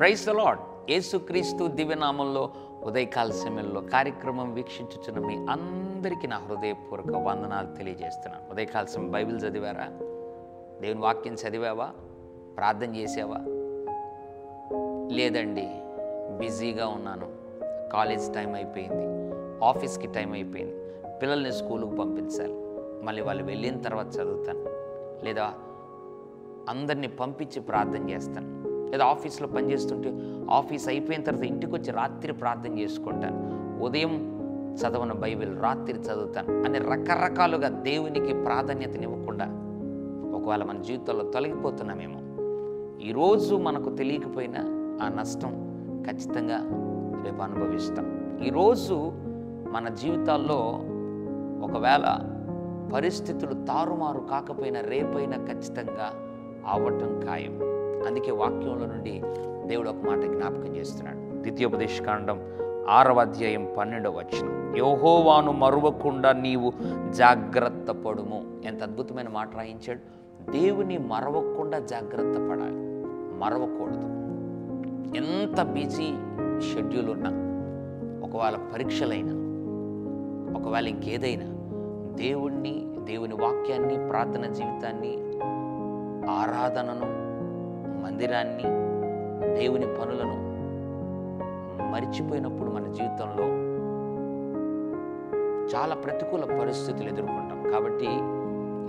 Praise the lord. యేసుక్రీస్తు దివ్యనామంలో ఉదయకాల సమయంలో కార్యక్రమం వీక్షించుచున్న మీ అందరికీ నా హృదయపూర్వక వందనాలు తెలియజేస్తున్నాను. ఉదయకాల సమయం బైబిల్ చదివారా? దేవుని వాక్యం చదివావా? ప్రార్థన చేసావా? లేదండి, బిజీగా ఉన్నాను, కాలేజ్ టైం అయిపోయింది, ఆఫీస్కి టైం అయిపోయింది, పిల్లల్ని స్కూల్కి పంపించాలి, మళ్ళీ వాళ్ళు వెళ్ళిన తర్వాత చదువుతాను, లేదా అందరినీ పంపించి ప్రార్థన చేస్తాను, లేదా ఆఫీస్లో పనిచేస్తుంటే ఆఫీస్ అయిపోయిన తర్వాత ఇంటికి వచ్చి రాత్రి ప్రార్థన చేసుకుంటాను, ఉదయం చదవని బైబిల్ రాత్రి చదువుతాను అని రకరకాలుగా దేవునికి ప్రాధాన్యతనివ్వకుండా ఒకవేళ మన జీవితంలో తొలగిపోతున్నామేమో. ఈరోజు మనకు తెలియకపోయినా ఆ నష్టం ఖచ్చితంగా రేపు అనుభవిస్తాం. ఈరోజు మన జీవితాల్లో ఒకవేళ పరిస్థితులు తారుమారు కాకపోయినా రేపైనా ఖచ్చితంగా అవ్వటం ఖాయం. అందుకే వాక్యంలో నుండి దేవుడు ఒక మాట జ్ఞాపకం చేస్తున్నాడు. ద్వితీయోపదేశకాండం 6వ అధ్యాయం 12వ వచనం, యెహోవాను మరువకుండా నీవు జాగ్రత్త పడుము. ఎంత అద్భుతమైన మాట రాయించాడు. దేవుని మరవకుండా జాగ్రత్త పడాలి, మరవకూడదు. ఎంత బిజీ షెడ్యూల్ ఉన్నా, ఒకవేళ పరీక్షలైనా, ఒకవేళ ఇంకేదైనా దేవుని వాక్యాన్ని, ప్రార్థన జీవితాన్ని, ఆరాధనను, మందిరాన్ని, దేవుని పనులను మరిచిపోయినప్పుడు మన జీవితంలో చాలా ప్రతికూల పరిస్థితులు ఎదుర్కొంటాం. కాబట్టి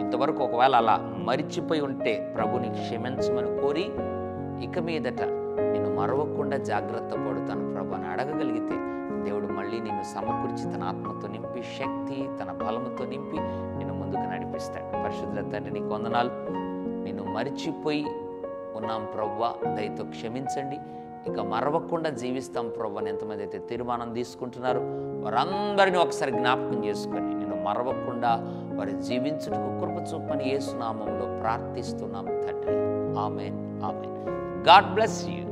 ఇంతవరకు ఒకవేళ అలా మరిచిపోయి ఉంటే ప్రభుని క్షమించమని కోరి ఇక మీదట నిన్ను మరవకుండా జాగ్రత్త పడుతాను ప్రభు అని అడగగలిగితే దేవుడు మళ్ళీ నిన్ను సమకూర్చి తన ఆత్మతో నింపి, శక్తి తన బలముతో నింపి నిన్ను ముందుకు నడిపిస్తాడు. పరిశుద్ధ తండ్రి, నీకు వందనాలు. నిన్ను మరిచిపోయి ఉన్నాం ప్రభువా, దయతో క్షమించండి, ఇక మరవకుండా జీవిస్తాం ప్రభు అని ఎంతమంది అయితే తీర్మానం తీసుకుంటున్నారు వారందరినీ ఒకసారి జ్ఞాపకం చేసుకొని నిన్ను మరవకుండా వారు జీవించుటకు కృప చూపని యేసు నామములో ప్రార్థిస్తున్నాం తండ్రి. Amen, amen. God bless you.